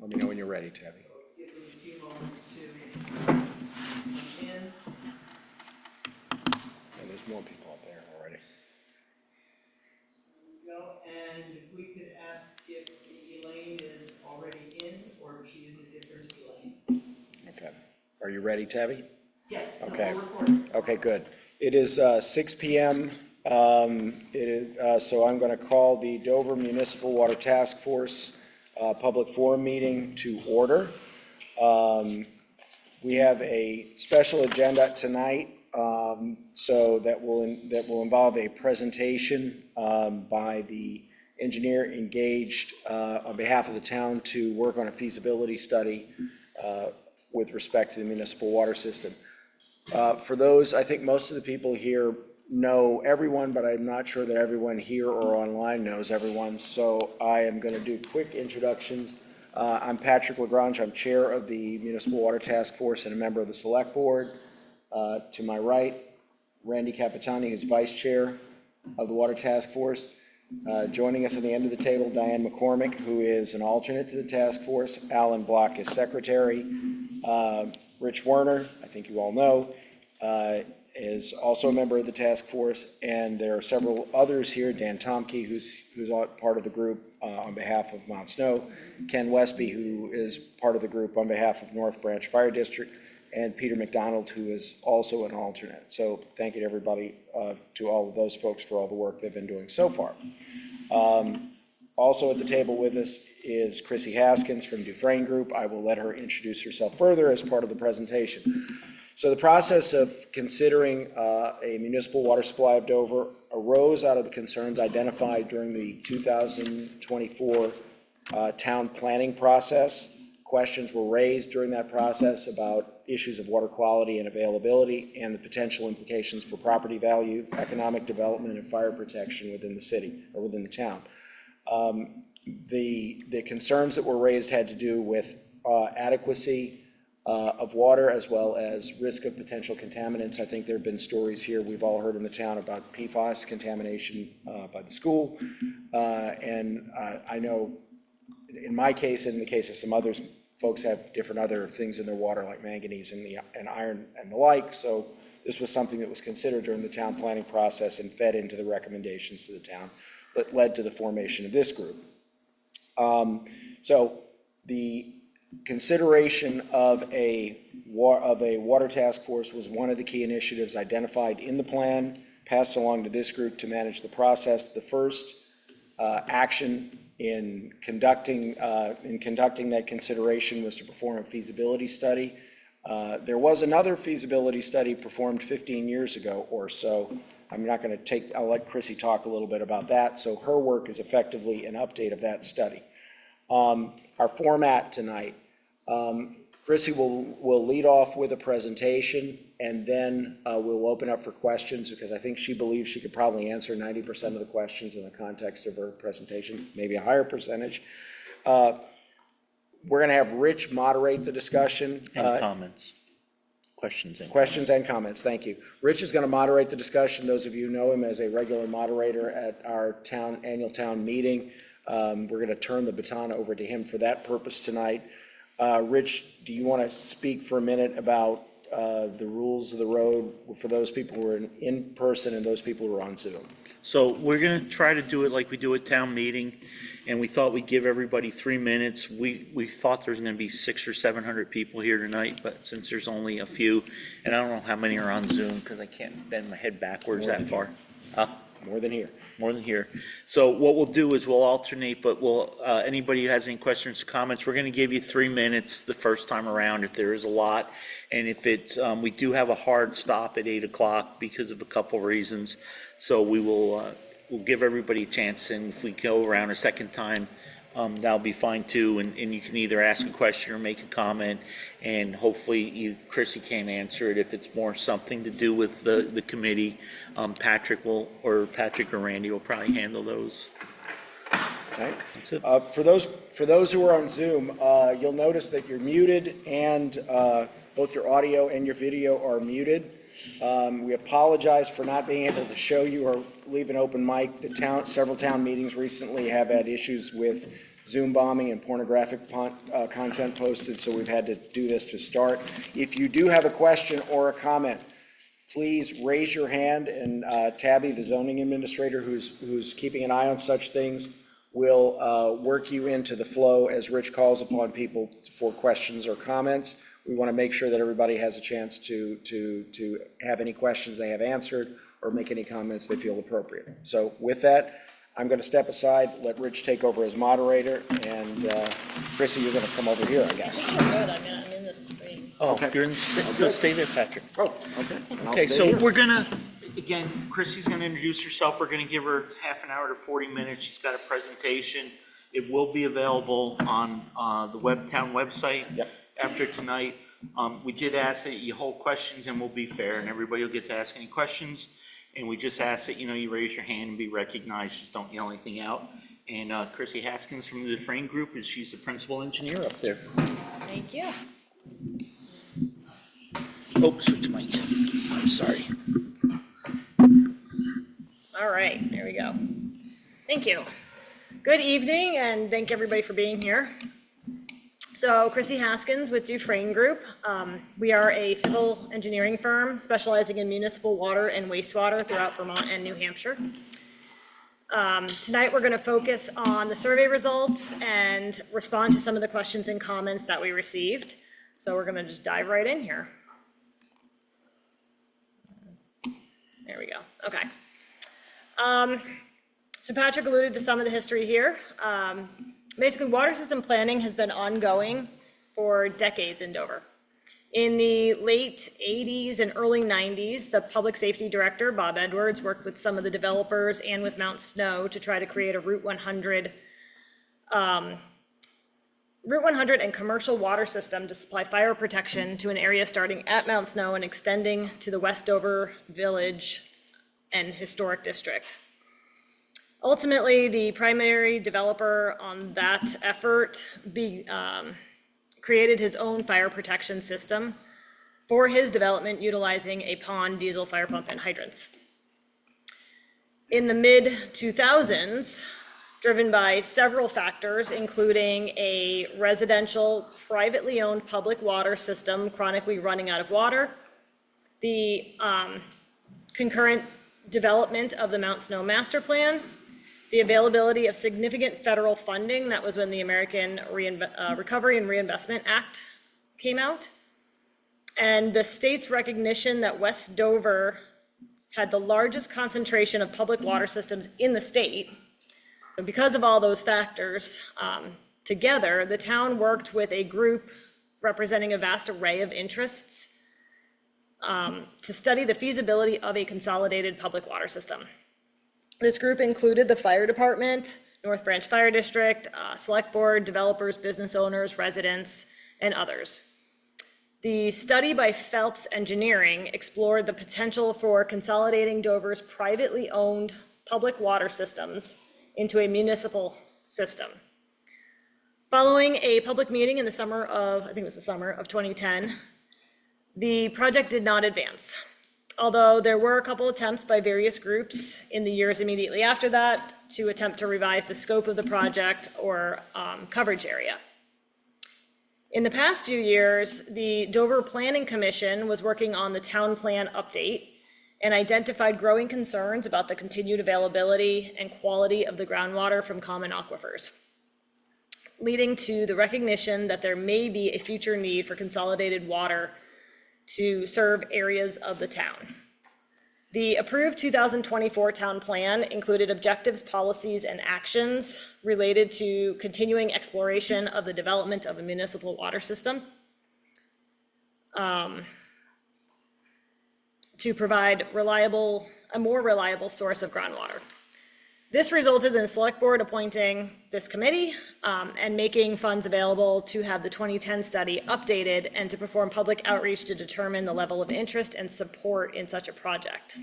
Let me know when you're ready, Tabby. Let's give them a few moments to come in. And there's more people up there already. There we go. And if we could ask if Elaine is already in or if she is a different Elaine. Okay. Are you ready, Tabby? Yes. Okay. No, we're recording. Okay, good. It is 6 p.m. So I'm going to call the Dover Municipal Water Task Force public forum meeting to order. We have a special agenda tonight, so that will involve a presentation by the engineer engaged on behalf of the town to work on a feasibility study with respect to the municipal water system. For those, I think most of the people here know everyone, but I'm not sure that everyone here or online knows everyone, so I am going to do quick introductions. I'm Patrick Lagrange. I'm chair of the Municipal Water Task Force and a member of the Select Board. To my right, Randy Capitani, who's vice chair of the Water Task Force. Joining us at the end of the table, Diane McCormick, who is an alternate to the task force. Alan Block is secretary. Rich Werner, I think you all know, is also a member of the task force, and there are several others here. Dan Tomke, who's part of the group on behalf of Mount Snow, Ken Westby, who is part of the group on behalf of North Branch Fire District, and Peter McDonald, who is also an alternate. So thank you to everybody, to all of those folks for all the work they've been doing so far. Also at the table with us is Chrissy Haskins from Dufresne Group. I will let her introduce herself further as part of the presentation. So the process of considering a municipal water supply of Dover arose out of the concerns identified during the 2024 town planning process. Questions were raised during that process about issues of water quality and availability and the potential implications for property value, economic development, and fire protection within the city or within the town. The concerns that were raised had to do with adequacy of water, as well as risk of potential contaminants. I think there have been stories here we've all heard in the town about PFAS contamination by the school. And I know in my case, and in the case of some others, folks have different other things in their water like manganese and iron and the like. So this was something that was considered during the town planning process and fed into the recommendations to the town that led to the formation of this group. So the consideration of a water task force was one of the key initiatives identified in the plan, passed along to this group to manage the process. The first action in conducting that consideration was to perform a feasibility study. There was another feasibility study performed 15 years ago or so. I'm not going to I'll let Chrissy talk a little bit about that. So her work is effectively an update of that study. Our format tonight, Chrissy will lead off with a presentation, and then we'll open up for questions, because I think she believes she could probably answer 90% of the questions in the context of her presentation, maybe a higher percentage. We're going to have Rich moderate the discussion. And comments. Questions and comments, thank you. Rich is going to moderate the discussion. Those of you who know him as a regular moderator at our annual town meeting. We're going to turn the baton over to him for that purpose tonight. Rich, do you want to speak for a minute about the rules of the road for those people who are in person and those people who are on Zoom? So we're going to try to do it like we do at town meeting, and we thought we'd give everybody 3 minutes. We thought there's going to be 600 or 700 people here tonight, but since there's only a few, and I don't know how many are on Zoom because I can't bend my head backwards that far. More than here. More than here. So what we'll do is we'll alternate, but anybody who has any questions, comments, we're going to give you 3 minutes the first time around if there is a lot. And if it's, we do have a hard stop at 8 o'clock because of a couple reasons. So we'll give everybody a chance, and if we go around a second time, that'll be fine too. And you can either ask a question or make a comment, and hopefully Chrissy can answer it. If it's more something to do with the committee, Patrick or Randy will probably handle those. Okay. That's it. For those who are on Zoom, you'll notice that you're muted, and both your audio and your video are muted. We apologize for not being able to show you or leave an open mic. Several town meetings recently have had issues with Zoom bombing and pornographic content posted, so we've had to do this to start. If you do have a question or a comment, please raise your hand, and Tabby, the zoning administrator, who's keeping an eye on such things, will work you into the flow as Rich calls upon people for questions or comments. We want to make sure that everybody has a chance to have any questions they have answered or make any comments they feel appropriate. So with that, I'm going to step aside, let Rich take over as moderator, and Chrissy, you're going to come over here, I guess. I think we're good. I'm in this screen. Oh, Okay. you're in, so stay there, Patrick. Oh, okay. And I'll Okay, stay so here. we're gonna, again, Chrissy's gonna introduce herself. We're gonna give her half an hour to 40 minutes. She's got a presentation. It will be available on the town website. Yep. After tonight. We did ask that you hold questions, and we'll be fair, and everybody will get to ask any questions. And we just ask that, you raise your hand and be recognized. Just don't yell anything out. And Chrissy Haskins from the Dufresne Group, she's the principal engineer up there. Thank you. Oh, switch mic. I'm sorry. All right, there we go. Thank you. Good evening, and thank everybody for being here. So Chrissy Haskins with Dufresne Group. We are a civil engineering firm specializing in municipal water and wastewater throughout Vermont and New Hampshire. Tonight, we're going to focus on the survey results and respond to some of the questions and comments that we received. So we're going to just dive right in here. There we go. Okay. So Patrick alluded to some of the history here. Basically, water system planning has been ongoing for decades in Dover. In the late 80s and early 90s, the public safety director, Bob Edwards, worked with some of the developers and with Mount Snow to try to create a Route 100 and commercial water system to supply fire protection to an area starting at Mount Snow and extending to the West Dover Village and Historic District. Ultimately, the primary developer on that effort created his own fire protection system for his development utilizing a pond, diesel fire pump, and hydrants. In the mid-2000s, driven by several factors, including a residential, privately owned public water system chronically running out of water, the concurrent development of the Mount Snow Master Plan, the availability of significant federal funding, that was when the American Recovery and Reinvestment Act came out, and the state's recognition that West Dover had the largest concentration of public water systems in the state. So because of all those factors, together, the town worked with a group representing a vast array of interests to study the feasibility of a consolidated public water system. This group included the fire department, North Branch Fire District, select board, developers, business owners, residents, and others. The study by Phelps Engineering explored the potential for consolidating Dover's privately owned public water systems into a municipal system. Following a public meeting in the summer of, I think it was the summer of 2010, the project did not advance. Although there were a couple attempts by various groups in the years immediately after that to attempt to revise the scope of the project or coverage area. In the past few years, the Dover Planning Commission was working on the town plan update and identified growing concerns about the continued availability and quality of the groundwater from common aquifers, leading to the recognition that there may be a future need for consolidated water to serve areas of the town. The approved 2024 town plan included objectives, policies, and actions related to continuing exploration of the development of a municipal water system, to provide a more reliable source of groundwater. This resulted in the select board appointing this committee and making funds available to have the 2010 study updated and to perform public outreach to determine the level of interest and support in such a project.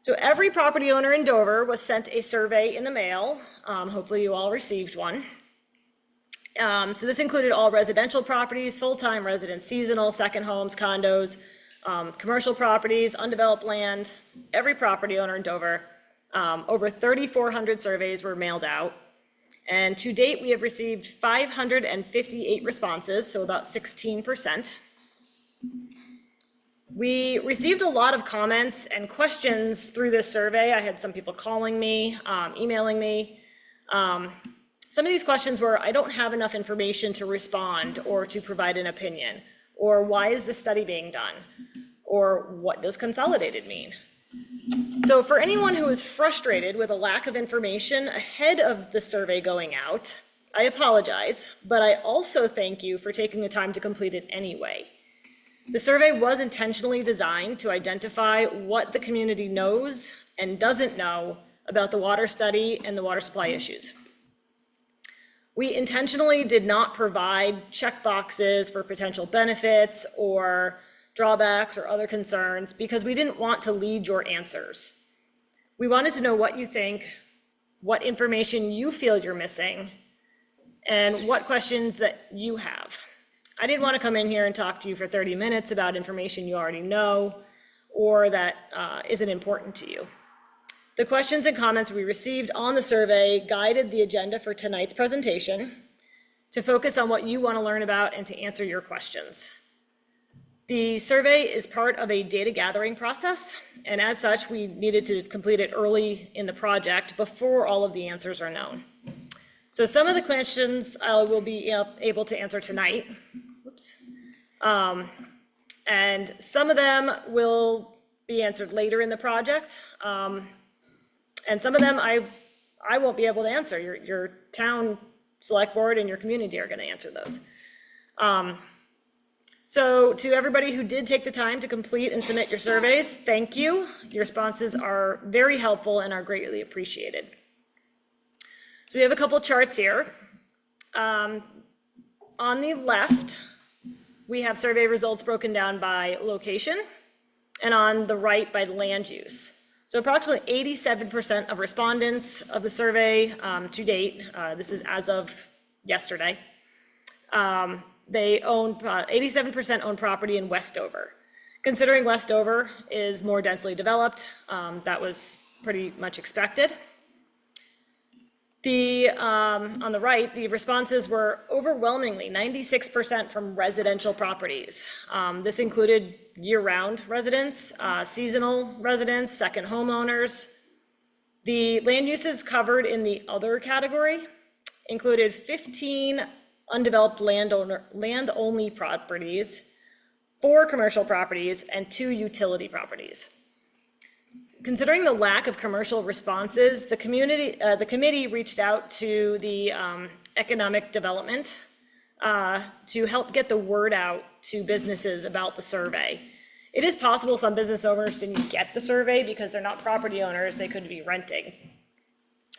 So every property owner in Dover was sent a survey in the mail. Hopefully you all received one. So this included all residential properties, full-time residents, seasonal, second homes, condos, commercial properties, undeveloped land, every property owner in Dover. Over 3,400 surveys were mailed out. And to date, we have received 558 responses, so about 16%. We received a lot of comments and questions through this survey. I had some people calling me, emailing me. Some of these questions were, I don't have enough information to respond or to provide an opinion, or why is this study being done, or what does consolidated mean? So for anyone who is frustrated with a lack of information ahead of the survey going out, I apologize, but I also thank you for taking the time to complete it anyway. The survey was intentionally designed to identify what the community knows and doesn't know about the water study and the water supply issues. We intentionally did not provide checkboxes for potential benefits or drawbacks or other concerns because we didn't want to lead your answers. We wanted to know what you think, what information you feel you're missing, and what questions that you have. I didn't want to come in here and talk to you for 30 minutes about information you already know or that isn't important to you. The questions and comments we received on the survey guided the agenda for tonight's presentation to focus on what you want to learn about and to answer your questions. The survey is part of a data gathering process, and as such, we needed to complete it early in the project before all of the answers are known. So some of the questions I will be able to answer tonight. Whoops. And some of them will be answered later in the project. And some of them I won't be able to answer. Your town select board and your community are going to answer those. So to everybody who did take the time to complete and submit your surveys, thank you. Your responses are very helpful and are greatly appreciated. So we have a couple charts here. On the left, we have survey results broken down by location, and on the right by land use. So approximately 87% of respondents of the survey to date, this is as of yesterday, they own, 87% own property in West Dover. Considering West Dover is more densely developed, that was pretty much expected. On the right, the responses were overwhelmingly 96% from residential properties. This included year-round residents, seasonal residents, second homeowners. The land uses covered in the other category included 15 undeveloped land-only properties, 4 commercial properties, and 2 utility properties. Considering the lack of commercial responses, the committee reached out to the economic development to help get the word out to businesses about the survey. It is possible some business owners didn't get the survey because they're not property owners, they could be renting.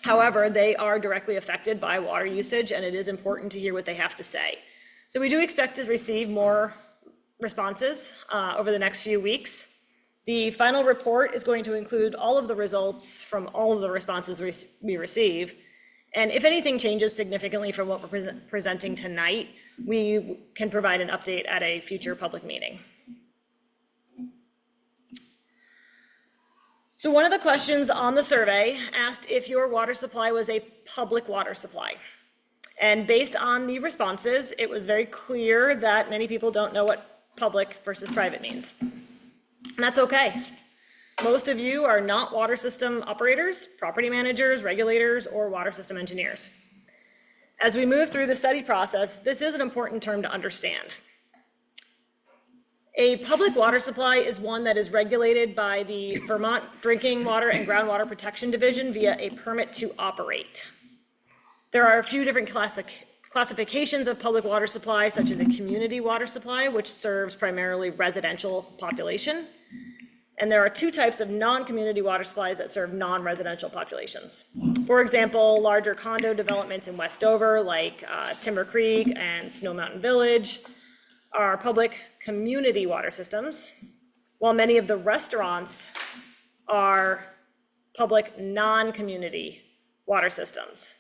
However, they are directly affected by water usage, and it is important to hear what they have to say. So we do expect to receive more responses over the next few weeks. The final report is going to include all of the results from all of the responses we receive. And if anything changes significantly from what we're presenting tonight, we can provide an update at a future public meeting. So one of the questions on the survey asked if your water supply was a public water supply. And based on the responses, it was very clear that many people don't know what public versus private means. And that's okay. Most of you are not water system operators, property managers, regulators, or water system engineers. As we move through the study process, this is an important term to understand. A public water supply is one that is regulated by the Vermont Drinking Water and Groundwater Protection Division via a permit to operate. There are a few different classifications of public water supply, such as a community water supply, which serves primarily residential population. And there are 2 types of non-community water supplies that serve non-residential populations. For example, larger condo developments in West Dover, like Timber Creek and Snow Mountain Village, are public community water systems, while many of the restaurants are public non-community water systems.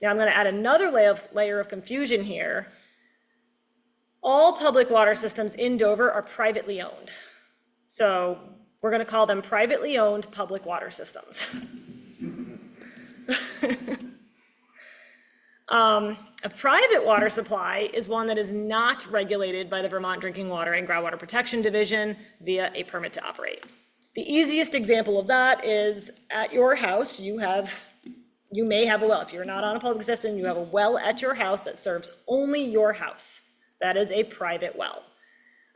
Now I'm going to add another layer of confusion here. All public water systems in Dover are privately owned. So we're going to call them privately owned public water systems. A private water supply is one that is not regulated by the Vermont Drinking Water and Groundwater Protection Division via a permit to operate. The easiest example of that is at your house, you may have a well. If you're not on a public system, you have a well at your house that serves only your house. That is a private well.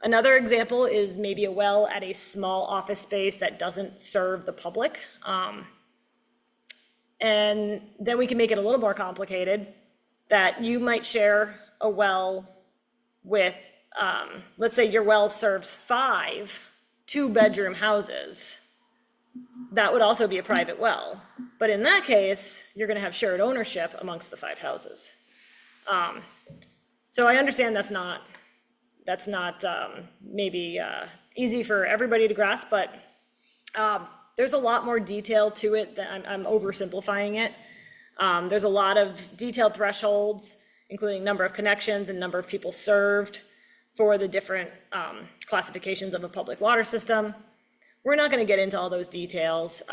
Another example is maybe a well at a small office space that doesn't serve the public. And then we can make it a little more complicated, that you might share a well with, let's say your well serves 5 two-bedroom houses. That would also be a private well. But in that case, you're gonna have shared ownership amongst the 5 houses. So I understand that's not maybe easy for everybody to grasp, but there's a lot more detail to it. I'm oversimplifying it. There's a lot of detailed thresholds, including number of connections and number of people served for the different classifications of a public water system. We're not going to get into all those details,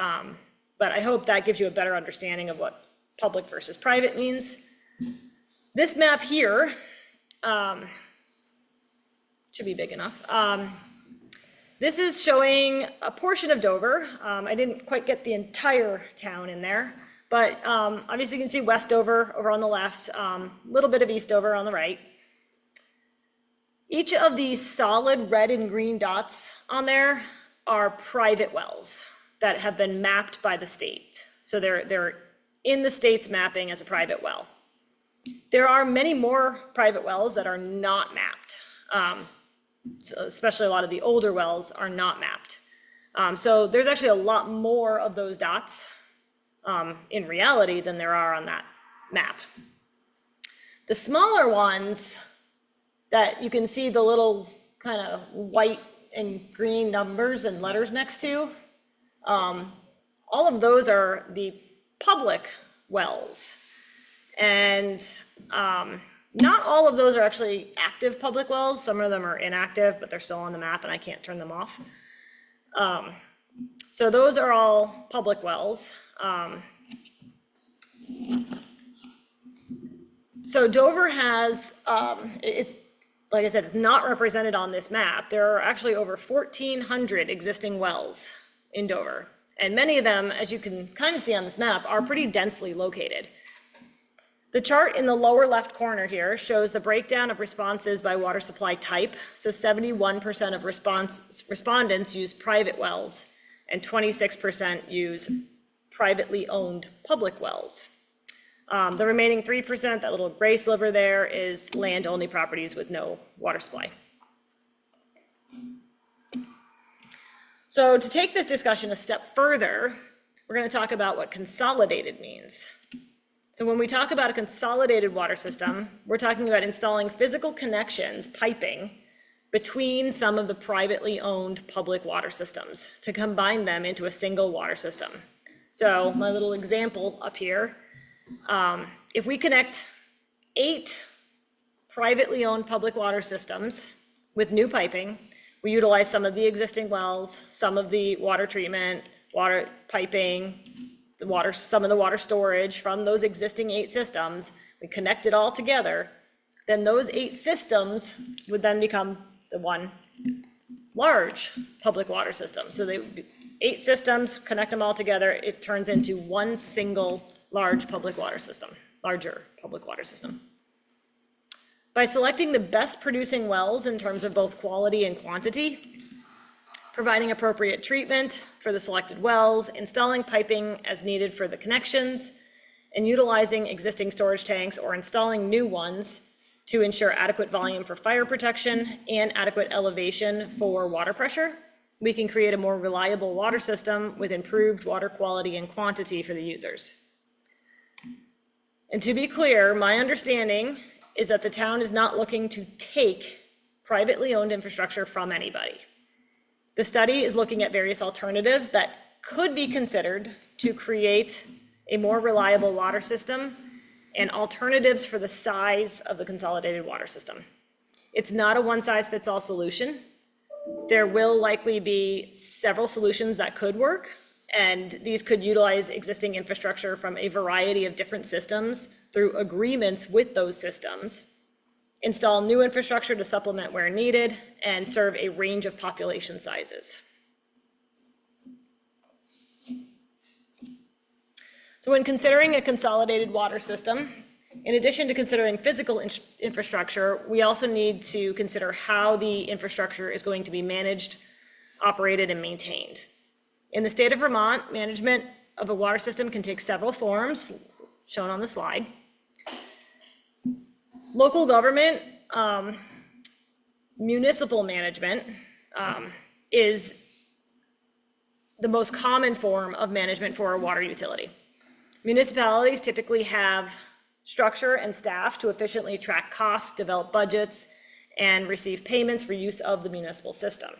but I hope that gives you a better understanding of what public versus private means. This map here should be big enough. This is showing a portion of Dover. I didn't quite get the entire town in there, but obviously you can see West Dover over on the left, a little bit of East Dover on the right. Each of these solid red and green dots on there are private wells that have been mapped by the state. So they're in the state's mapping as a private well. There are many more private wells that are not mapped. So especially a lot of the older wells are not mapped. So there's actually a lot more of those dots in reality than there are on that map. The smaller ones that you can see the little kind of white and green numbers and letters next to, all of those are the public wells. And not all of those are actually active public wells. Some of them are inactive, but they're still on the map and I can't turn them off. So those are all public wells. So Dover has, it's, like I said, it's not represented on this map. There are actually over 1,400 existing wells in Dover. And many of them, as you can kind of see on this map, are pretty densely located. The chart in the lower left corner here shows the breakdown of responses by water supply type. So 71% of respondents use private wells and 26% use privately owned public wells. The remaining 3%, that little gray sliver there, is land-only properties with no water supply. So to take this discussion a step further, we're going to talk about what consolidated means. So when we talk about a consolidated water system, we're talking about installing physical connections, piping, between some of the privately owned public water systems to combine them into a single water system. So my little example up here, if we connect 8 privately owned public water systems with new piping, we utilize some of the existing wells, some of the water treatment, water piping, some of the water storage from those existing 8 systems, we connect it all together, then those 8 systems would then become the one large public water system. So they 8 systems, connect them all together, it turns into one single large public water system, larger public water system. By selecting the best producing wells in terms of both quality and quantity, providing appropriate treatment for the selected wells, installing piping as needed for the connections, and utilizing existing storage tanks or installing new ones to ensure adequate volume for fire protection and adequate elevation for water pressure, we can create a more reliable water system with improved water quality and quantity for the users. And to be clear, my understanding is that the town is not looking to take privately owned infrastructure from anybody. The study is looking at various alternatives that could be considered to create a more reliable water system and alternatives for the size of the consolidated water system. It's not a one-size-fits-all solution. There will likely be several solutions that could work, and these could utilize existing infrastructure from a variety of different systems through agreements with those systems, install new infrastructure to supplement where needed, and serve a range of population sizes. So when considering a consolidated water system, in addition to considering physical infrastructure, we also need to consider how the infrastructure is going to be managed, operated, and maintained. In the state of Vermont, management of a water system can take several forms, shown on the slide. Local government, municipal management is the most common form of management for a water utility. Municipalities typically have structure and staff to efficiently track costs, develop budgets, and receive payments for use of the municipal system.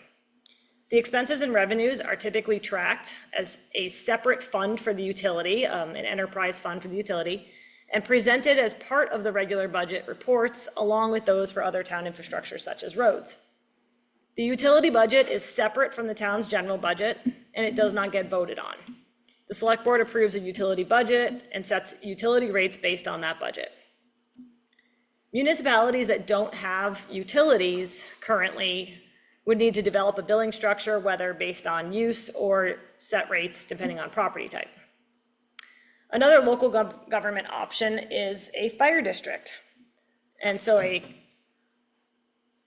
The expenses and revenues are typically tracked as a separate fund for the utility, an enterprise fund for the utility, and presented as part of the regular budget reports, along with those for other town infrastructure such as roads. The utility budget is separate from the town's general budget, and it does not get voted on. The select board approves a utility budget and sets utility rates based on that budget. Municipalities that don't have utilities currently would need to develop a billing structure, whether based on use or set rates depending on property type. Another local government option is a fire district. And so a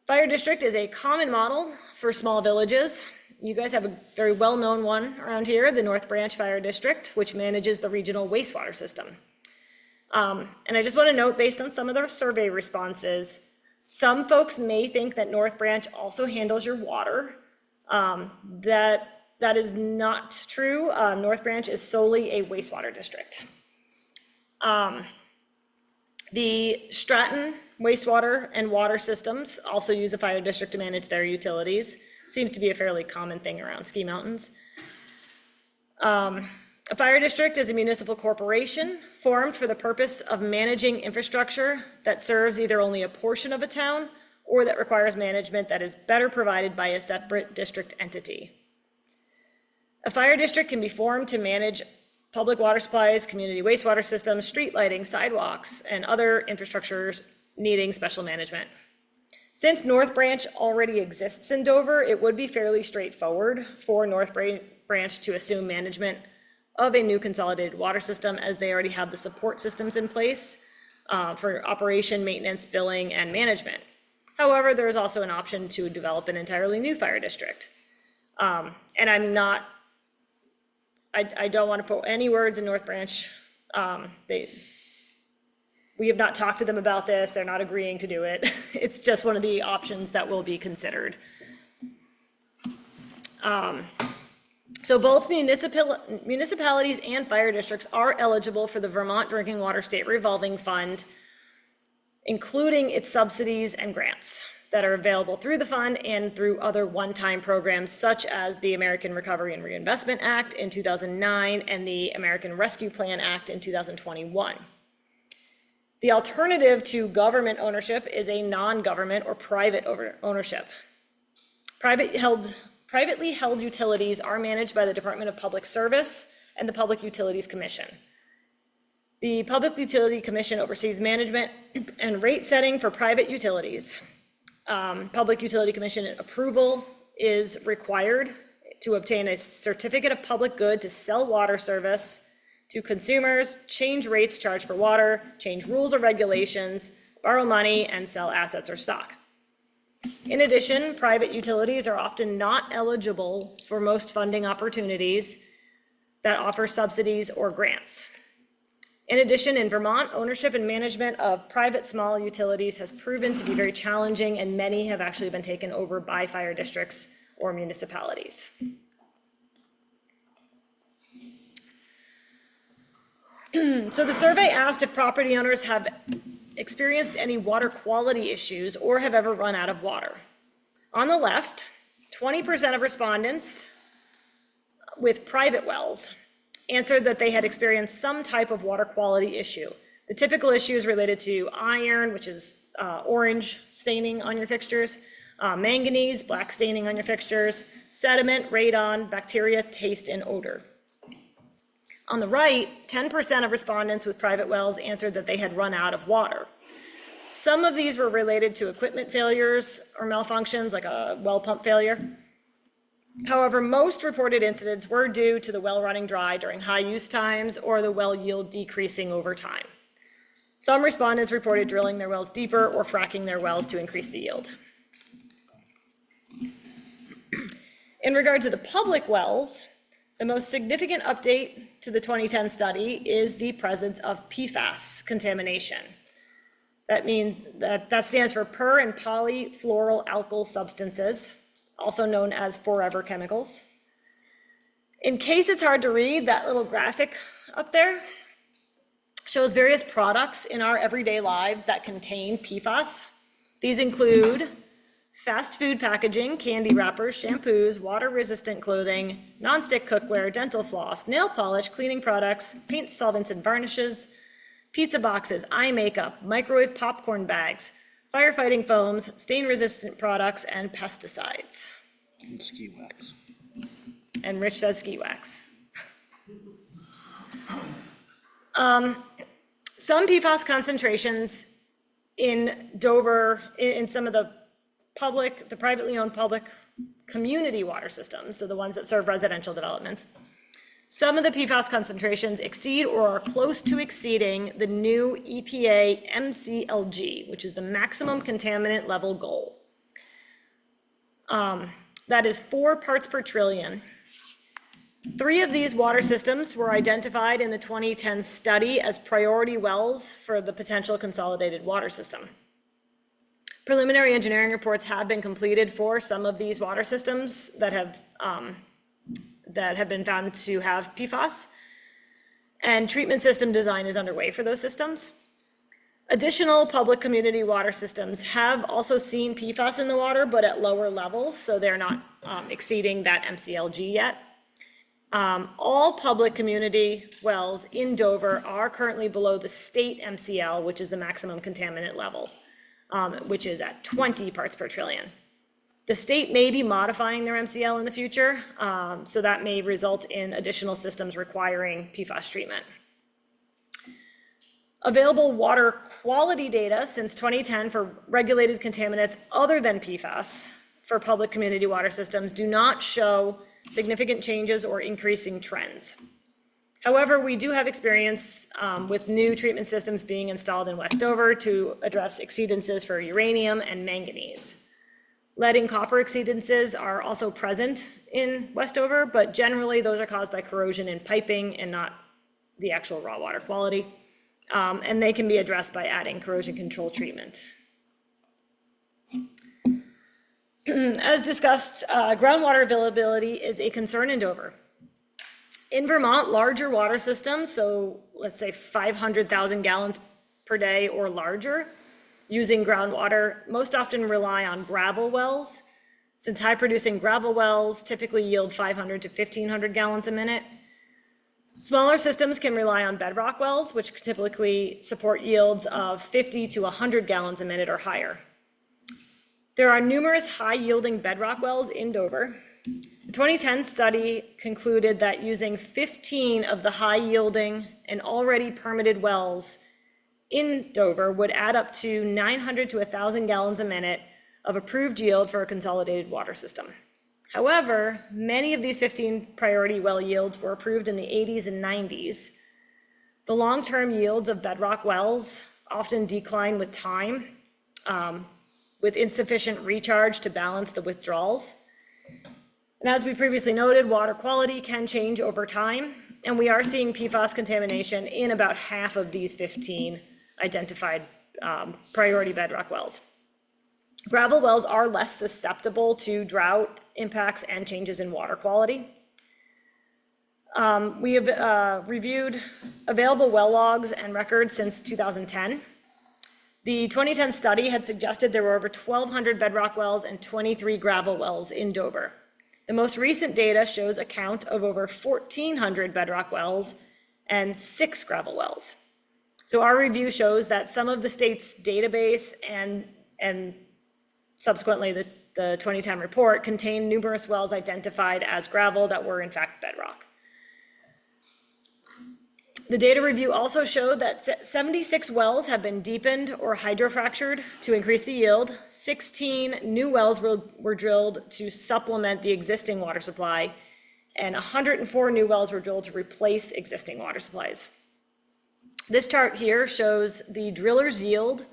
fire district is a common model for small villages. You guys have a very well-known one around here, the North Branch Fire District, which manages the regional wastewater system. And I just want to note, based on some of the survey responses, some folks may think that North Branch also handles your water. That is not true. North Branch is solely a wastewater district. The Stratton wastewater and water systems also use a fire district to manage their utilities. Seems to be a fairly common thing around ski mountains. A fire district is a municipal corporation formed for the purpose of managing infrastructure that serves either only a portion of a town or that requires management that is better provided by a separate district entity. A fire district can be formed to manage public water supplies, community wastewater systems, street lighting, sidewalks, and other infrastructures needing special management. Since North Branch already exists in Dover, it would be fairly straightforward for North Branch to assume management of a new consolidated water system, as they already have the support systems in place for operation, maintenance, billing, and management. However, there is also an option to develop an entirely new fire district. And I don't want to put any words in North Branch. We have not talked to them about this. They're not agreeing to do it. It's just one of the options that will be considered. So both municipalities and fire districts are eligible for the Vermont Drinking Water State Revolving Fund, including its subsidies and grants that are available through the fund and through other one-time programs such as the American Recovery and Reinvestment Act in 2009 and the American Rescue Plan Act in 2021. The alternative to government ownership is a non-government or private ownership. Privately held utilities are managed by the Department of Public Service and the Public Utilities Commission. The Public Utility Commission oversees management and rate setting for private utilities. Public Utility Commission approval is required to obtain a certificate of public good to sell water service to consumers, change rates charged for water, change rules or regulations, borrow money, and sell assets or stock. In addition, private utilities are often not eligible for most funding opportunities that offer subsidies or grants. In addition, in Vermont, ownership and management of private small utilities has proven to be very challenging, and many have actually been taken over by fire districts or municipalities. So the survey asked if property owners have experienced any water quality issues or have ever run out of water. On the left, 20% of respondents with private wells answered that they had experienced some type of water quality issue. The typical issues related to iron, which is orange staining on your fixtures, manganese, black staining on your fixtures, sediment, radon, bacteria, taste, and odor. On the right, 10% of respondents with private wells answered that they had run out of water. Some of these were related to equipment failures or malfunctions, like a well pump failure. However, most reported incidents were due to the well running dry during high use times or the well yield decreasing over time. Some respondents reported drilling their wells deeper or fracking their wells to increase the yield. In regard to the public wells, the most significant update to the 2010 study is the presence of PFAS contamination. That means that stands for per and polyfluoroalkyl substances, also known as forever chemicals. In case it's hard to read, that little graphic up there shows various products in our everyday lives that contain PFAS. These include fast food packaging, candy wrappers, shampoos, water-resistant clothing, nonstick cookware, dental floss, nail polish, cleaning products, paint solvents and varnishes, pizza boxes, eye makeup, microwave popcorn bags, firefighting foams, stain-resistant products, and pesticides. And ski wax. And Rich says ski wax. Some PFAS concentrations in Dover, in some of the privately owned public community water systems, so the ones that serve residential developments, some of the PFAS concentrations exceed or are close to exceeding the new EPA MCLG, which is the maximum contaminant level goal. That is 4 parts per trillion. 3 of these water systems were identified in the 2010 study as priority wells for the potential consolidated water system. Preliminary engineering reports have been completed for some of these water systems that have been found to have PFAS, and treatment system design is underway for those systems. Additional public community water systems have also seen PFAS in the water, but at lower levels, so they're not exceeding that MCLG yet. All public community wells in Dover are currently below the state MCL, which is the maximum contaminant level, which is at 20 parts per trillion. The state may be modifying their MCL in the future, so that may result in additional systems requiring PFAS treatment. Available water quality data since 2010 for regulated contaminants other than PFAS for public community water systems do not show significant changes or increasing trends. However, we do have experience with new treatment systems being installed in West Dover to address exceedances for uranium and manganese. Lead and copper exceedances are also present in West Dover, but generally those are caused by corrosion in piping and not the actual raw water quality. And they can be addressed by adding corrosion control treatment. As discussed, groundwater availability is a concern in Dover. In Vermont, larger water systems, so let's say 500,000 gallons per day or larger, using groundwater most often rely on gravel wells, since high-producing gravel wells typically yield 500 to 1,500 gallons a minute. Smaller systems can rely on bedrock wells, which typically support yields of 50 to 100 gallons a minute or higher. There are numerous high-yielding bedrock wells in Dover. The 2010 study concluded that using 15 of the high-yielding and already permitted wells in Dover would add up to 900 to 1,000 gallons a minute of approved yield for a consolidated water system. However, many of these 15 priority well yields were approved in the 80s and 90s. The long-term yields of bedrock wells often decline with time, with insufficient recharge to balance the withdrawals. And as we previously noted, water quality can change over time, and we are seeing PFAS contamination in about half of these 15 identified priority bedrock wells. Gravel wells are less susceptible to drought impacts and changes in water quality. We have reviewed available well logs and records since 2010. The 2010 study had suggested there were over 1,200 bedrock wells and 23 gravel wells in Dover. The most recent data shows a count of over 1,400 bedrock wells and 6 gravel wells. So our review shows that some of the state's database and subsequently the 2010 report contained numerous wells identified as gravel that were in fact bedrock. The data review also showed that 76 wells have been deepened or hydrofractured to increase the yield. 16 new wells were drilled to supplement the existing water supply, and 104 new wells were drilled to replace existing water supplies. This chart here shows the driller's yield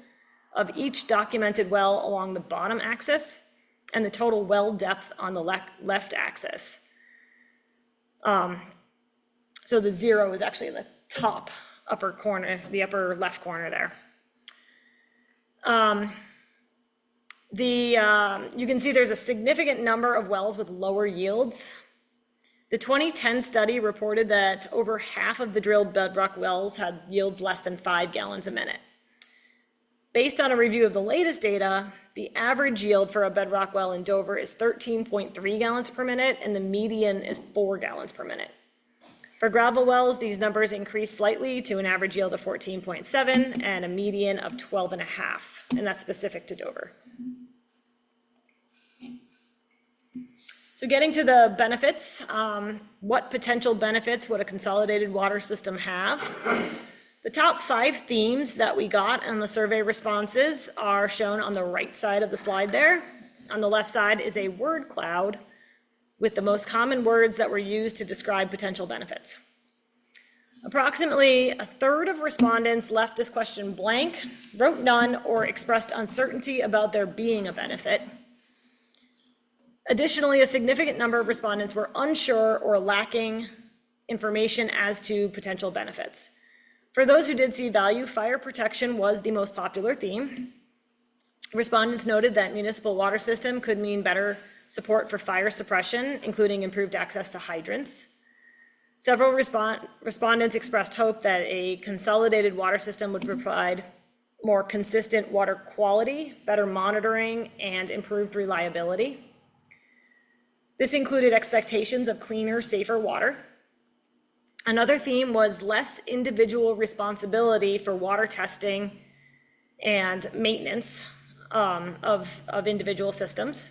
of each documented well along the bottom axis and the total well depth on the left axis. So the 0 is actually in the top upper corner, the upper left corner there. You can see there's a significant number of wells with lower yields. The 2010 study reported that over half of the drilled bedrock wells had yields less than 5 gallons a minute. Based on a review of the latest data, the average yield for a bedrock well in Dover is 13.3 gallons per minute, and the median is 4 gallons per minute. For gravel wells, these numbers increase slightly to an average yield of 14.7 and a median of 12.5, and that's specific to Dover. So getting to the benefits, what potential benefits would a consolidated water system have? The top 5 themes that we got on the survey responses are shown on the right side of the slide there. On the left side is a word cloud with the most common words that were used to describe potential benefits. Approximately a third of respondents left this question blank, wrote none, or expressed uncertainty about there being a benefit. Additionally, a significant number of respondents were unsure or lacking information as to potential benefits. For those who did see value, fire protection was the most popular theme. Respondents noted that municipal water system could mean better support for fire suppression, including improved access to hydrants. Several respondents expressed hope that a consolidated water system would provide more consistent water quality, better monitoring, and improved reliability. This included expectations of cleaner, safer water. Another theme was less individual responsibility for water testing and maintenance of individual systems.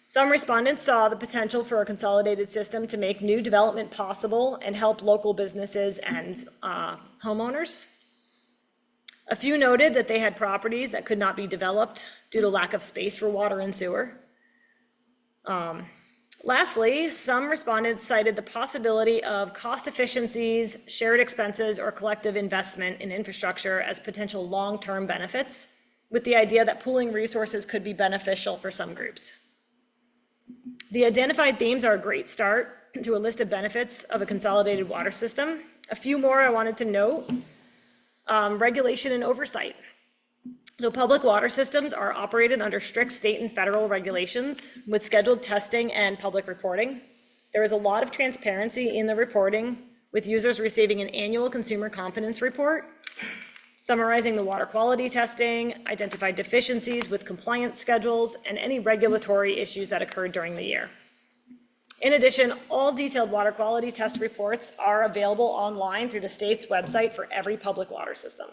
Some respondents saw the potential for a consolidated system to make new development possible and help local businesses and homeowners. A few noted that they had properties that could not be developed due to lack of space for water and sewer. Lastly, some respondents cited the possibility of cost efficiencies, shared expenses, or collective investment in infrastructure as potential long-term benefits, with the idea that pooling resources could be beneficial for some groups. The identified themes are a great start to a list of benefits of a consolidated water system. A few more I wanted to note. Regulation and oversight. So public water systems are operated under strict state and federal regulations with scheduled testing and public reporting. There is a lot of transparency in the reporting, with users receiving an annual consumer confidence report summarizing the water quality testing, identified deficiencies with compliance schedules, and any regulatory issues that occurred during the year. In addition, all detailed water quality test reports are available online through the state's website for every public water system.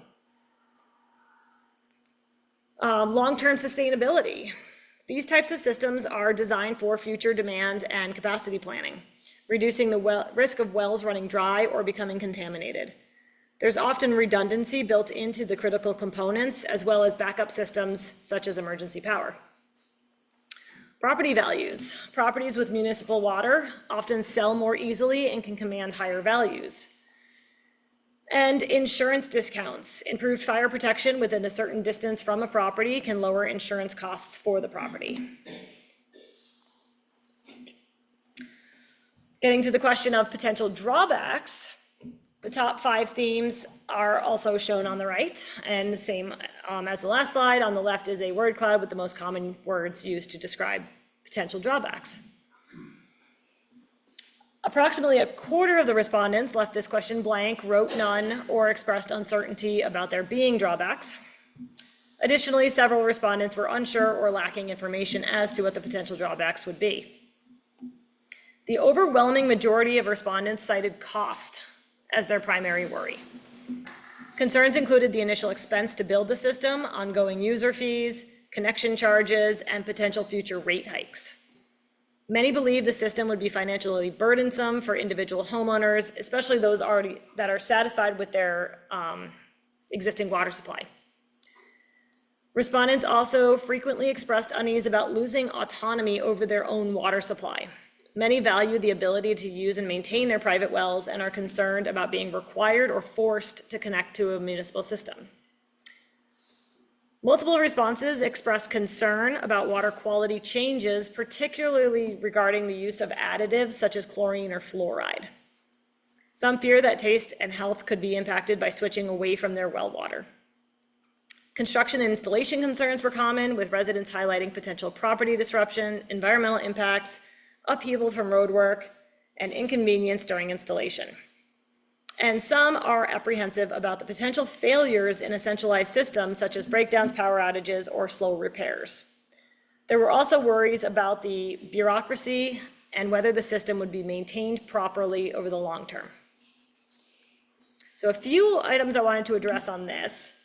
Long-term sustainability. These types of systems are designed for future demand and capacity planning, reducing the risk of wells running dry or becoming contaminated. There's often redundancy built into the critical components, as well as backup systems such as emergency power. Property values. Properties with municipal water often sell more easily and can command higher values. And insurance discounts. Improved fire protection within a certain distance from a property can lower insurance costs for the property. Getting to the question of potential drawbacks, the top 5 themes are also shown on the right, and the same as the last slide. On the left is a word cloud with the most common words used to describe potential drawbacks. Approximately a quarter of the respondents left this question blank, wrote none, or expressed uncertainty about there being drawbacks. Additionally, several respondents were unsure or lacking information as to what the potential drawbacks would be. The overwhelming majority of respondents cited cost as their primary worry. Concerns included the initial expense to build the system, ongoing user fees, connection charges, and potential future rate hikes. Many believe the system would be financially burdensome for individual homeowners, especially those that are satisfied with their existing water supply. Respondents also frequently expressed unease about losing autonomy over their own water supply. Many value the ability to use and maintain their private wells and are concerned about being required or forced to connect to a municipal system. Multiple responses expressed concern about water quality changes, particularly regarding the use of additives such as chlorine or fluoride. Some fear that taste and health could be impacted by switching away from their well water. Construction and installation concerns were common, with residents highlighting potential property disruption, environmental impacts, upheaval from road work, and inconvenience during installation. And some are apprehensive about the potential failures in a centralized system, such as breakdowns, power outages, or slow repairs. There were also worries about the bureaucracy and whether the system would be maintained properly over the long term. So a few items I wanted to address on this.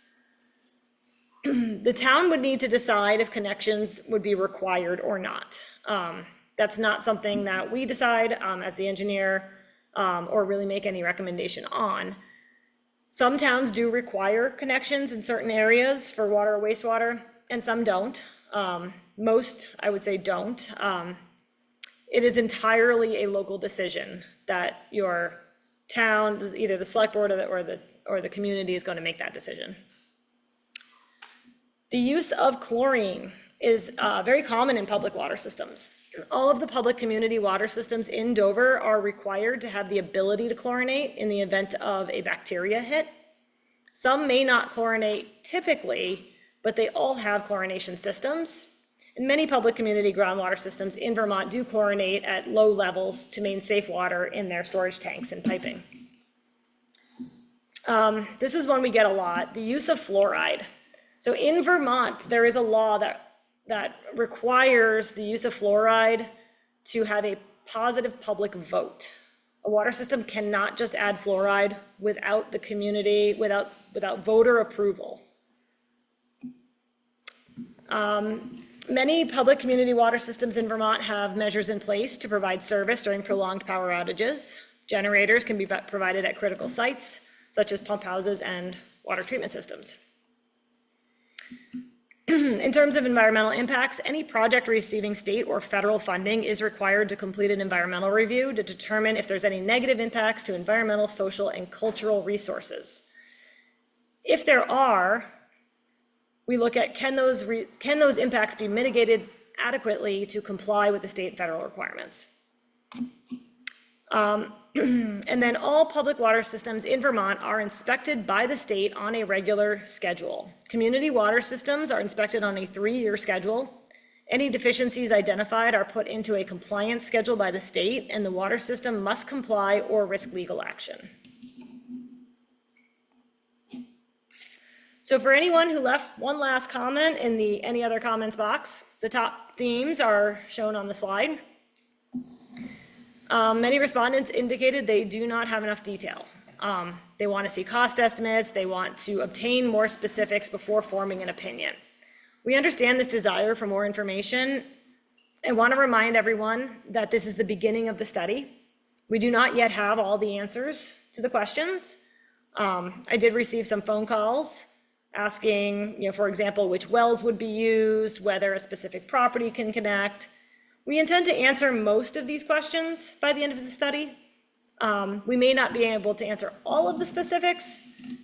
The town would need to decide if connections would be required or not. That's not something that we decide as the engineer or really make any recommendation on. Some towns do require connections in certain areas for water or wastewater, and some don't. Most, I would say, don't. It is entirely a local decision that your town, either the select board or the community, is going to make that decision. The use of chlorine is very common in public water systems. All of the public community water systems in Dover are required to have the ability to chlorinate in the event of a bacteria hit. Some may not chlorinate typically, but they all have chlorination systems. And many public community groundwater systems in Vermont do chlorinate at low levels to maintain safe water in their storage tanks and piping. This is one we get a lot, the use of fluoride. So in Vermont, there is a law that requires the use of fluoride to have a positive public vote. A water system cannot just add fluoride without the community, without voter approval. Many public community water systems in Vermont have measures in place to provide service during prolonged power outages. Generators can be provided at critical sites, such as pump houses and water treatment systems. In terms of environmental impacts, any project receiving state or federal funding is required to complete an environmental review to determine if there's any negative impacts to environmental, social, and cultural resources. If there are, we look at can those impacts be mitigated adequately to comply with the state and federal requirements. And then all public water systems in Vermont are inspected by the state on a regular schedule. Community water systems are inspected on a 3-year schedule. Any deficiencies identified are put into a compliance schedule by the state, and the water system must comply or risk legal action. So for anyone who left one last comment in the any other comments box, the top themes are shown on the slide. Many respondents indicated they do not have enough detail. They want to see cost estimates. They want to obtain more specifics before forming an opinion. We understand this desire for more information and want to remind everyone that this is the beginning of the study. We do not yet have all the answers to the questions. I did receive some phone calls asking, for example, which wells would be used, whether a specific property can connect. We intend to answer most of these questions by the end of the study. We may not be able to answer all of the specifics,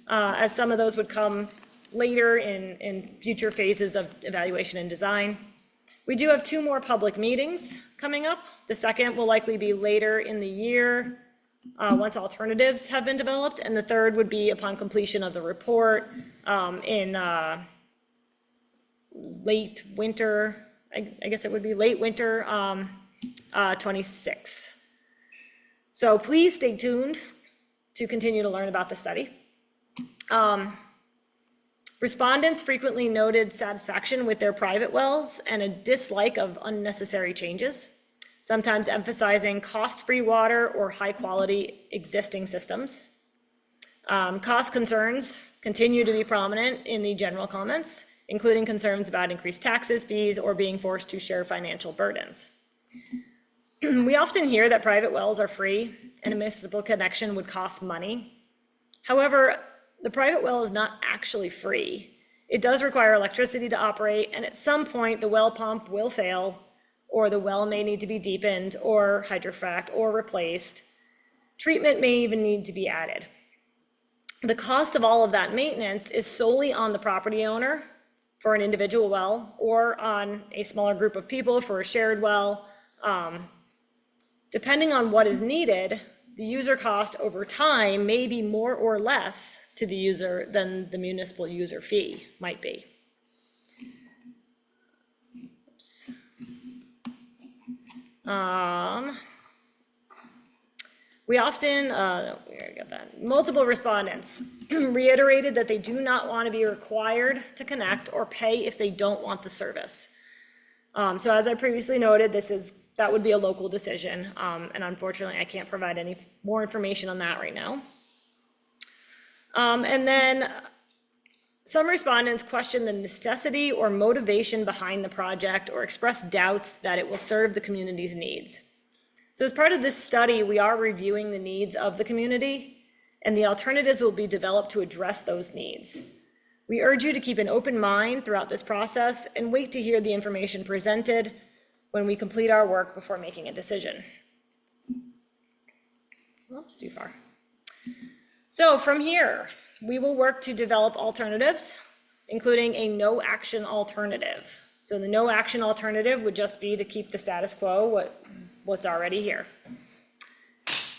as some of those would come later in future phases of evaluation and design. We do have 2 more public meetings coming up. The second will likely be later in the year, once alternatives have been developed, and the third would be upon completion of the report in late winter. I guess it would be late winter 26. So please stay tuned to continue to learn about the study. Respondents frequently noted satisfaction with their private wells and a dislike of unnecessary changes, sometimes emphasizing cost-free water or high-quality existing systems. Cost concerns continue to be prominent in the general comments, including concerns about increased taxes, fees, or being forced to share financial burdens. We often hear that private wells are free and a municipal connection would cost money. However, the private well is not actually free. It does require electricity to operate, and at some point the well pump will fail, or the well may need to be deepened or hydrofrac'd or replaced. Treatment may even need to be added. The cost of all of that maintenance is solely on the property owner for an individual well, or on a smaller group of people for a shared well. Depending on what is needed, the user cost over time may be more or less to the user than the municipal user fee might be. Oops. We often, we already got that. Multiple respondents reiterated that they do not want to be required to connect or pay if they don't want the service. So as I previously noted, that would be a local decision, and unfortunately I can't provide any more information on that right now. And then some respondents question the necessity or motivation behind the project or express doubts that it will serve the community's needs. So as part of this study, we are reviewing the needs of the community, and the alternatives will be developed to address those needs. We urge you to keep an open mind throughout this process and wait to hear the information presented when we complete our work before making a decision. Oops, too far. So from here, we will work to develop alternatives, including a no action alternative. So the no action alternative would just be to keep the status quo, what's already here.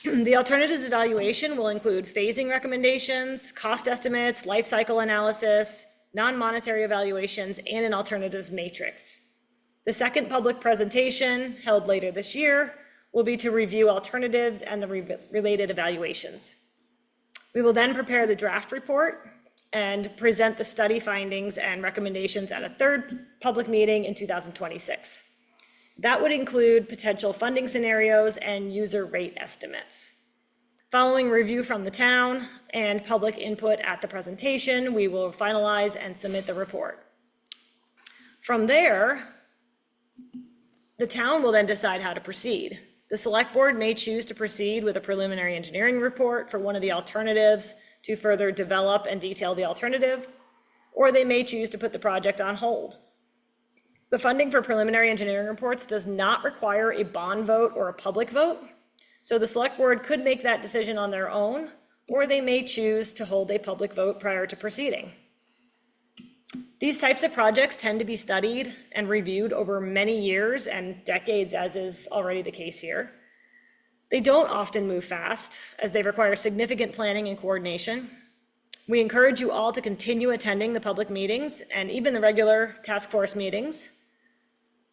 The alternatives evaluation will include phasing recommendations, cost estimates, life cycle analysis, non-monetary evaluations, and an alternatives matrix. The second public presentation, held later this year, will be to review alternatives and the related evaluations. We will then prepare the draft report and present the study findings and recommendations at a third public meeting in 2026. That would include potential funding scenarios and user rate estimates. Following review from the town and public input at the presentation, we will finalize and submit the report. From there, the town will then decide how to proceed. The select board may choose to proceed with a preliminary engineering report for one of the alternatives to further develop and detail the alternative, or they may choose to put the project on hold. The funding for preliminary engineering reports does not require a bond vote or a public vote, so the select board could make that decision on their own, or they may choose to hold a public vote prior to proceeding. These types of projects tend to be studied and reviewed over many years and decades, as is already the case here. They don't often move fast, as they require significant planning and coordination. We encourage you all to continue attending the public meetings and even the regular task force meetings.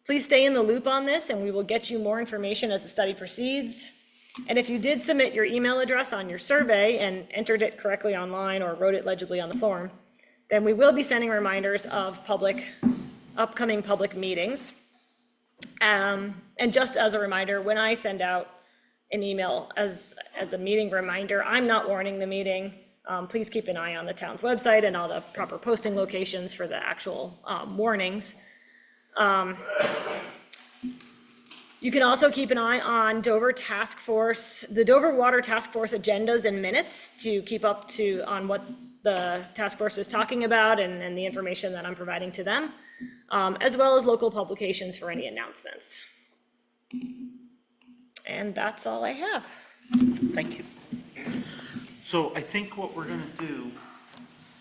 Please stay in the loop on this, and we will get you more information as the study proceeds. And if you did submit your email address on your survey and entered it correctly online or wrote it legibly on the form, then we will be sending reminders of upcoming public meetings. And just as a reminder, when I send out an email as a meeting reminder, I'm not warning the meeting. Please keep an eye on the town's website and all the proper posting locations for the actual warnings. You can also keep an eye on the Dover Water Task Force agendas and minutes to keep up on what the task force is talking about and the information that I'm providing to them, as well as local publications for any announcements. And that's all I have. Thank you. So I think what we're gonna do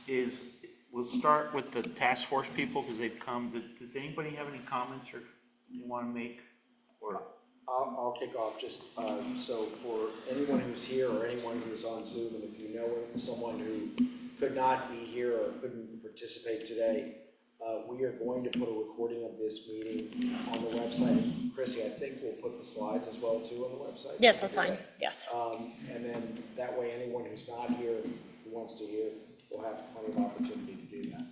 is we'll start with the task force people because they've come. Did anybody have any comments or you want to make? Or I'll kick off just, so for anyone who's here or anyone who's on Zoom, and if you know someone who could not be here or couldn't participate today, we are going to put a recording of this meeting on the website. Chrissy, I think we'll put the slides as well too on the website. Yes, that's fine, yes. And then that way anyone who's not here, who wants to hear, will have plenty of opportunity to do that.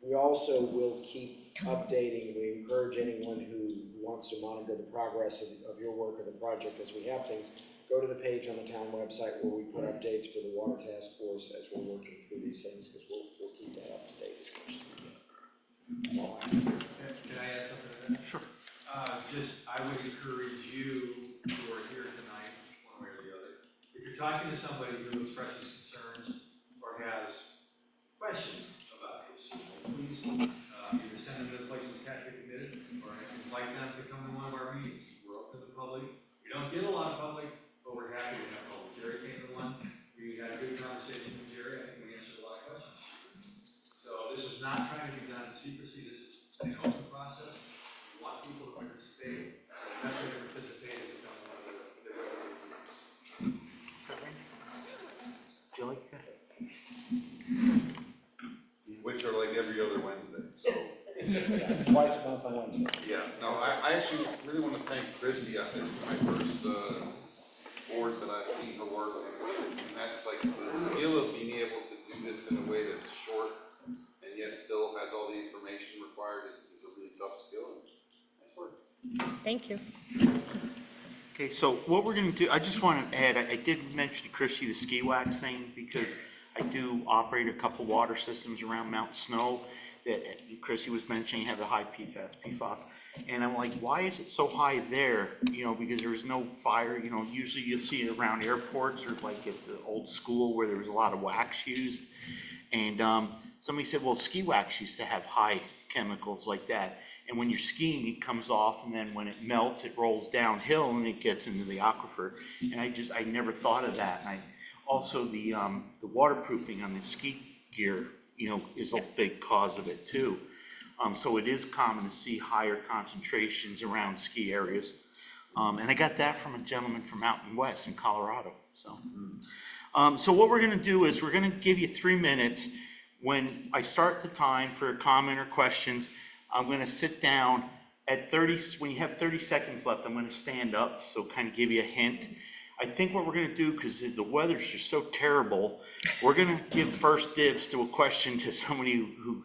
We also will keep updating. We encourage anyone who wants to monitor the progress of your work or the project as we have things, go to the page on the town website where we put updates for the water task force as we're working through these things, because we'll keep that up to date as much as we can. That's all I have. Can I add something to that? Sure. I would encourage you who are here tonight, one way or the other, if you're talking to somebody who expresses concerns or has questions about this, please either send them to the place of Catholic Committed or invite them to come to one of our meetings. We're open to the public. We don't get a lot of public, but we're happy to have public. Jerry came to one. We had a good conversation with Jerry. I think we answered a lot of questions. So this is not trying to be done in secrecy. This is an open process. We want people to participate. The best way to participate is to come to one of the Do you like that? Which are like every other Wednesday, so. Yeah, twice a month on Wednesday. Yeah, no, I actually really want to thank Chrissy. This is my first board that I've seen her work. And that's like the skill of being able to do this in a way that's short and yet still has all the information required is a really tough skill. And nice work. Thank you. Okay, so what we're gonna do, I just want to add, I did mention to Chrissy the ski wax thing because I do operate a couple water systems around Mount Snow that Chrissy was mentioning have the high PFAS. And I'm like, why is it so high there? You know, because there's no fire, you know, usually you'll see it around airports or like at the old school where there was a lot of wax used. And somebody said, well, ski wax used to have high chemicals like that. And when you're skiing, it comes off, and then when it melts, it rolls downhill and it gets into the aquifer. And I never thought of that. And also the waterproofing on the ski gear, you know, is a big cause of it too. So it is common to see higher concentrations around ski areas. And I got that from a gentleman from Mountain West in Colorado. So, so what we're gonna do is we're gonna give you 3 minutes. When I start the time for a comment or questions, I'm gonna sit down at 30, when you have 30 seconds left, I'm gonna stand up, so kind of give you a hint. I think what we're gonna do, because the weather's just so terrible, we're gonna give first dibs to a question to somebody who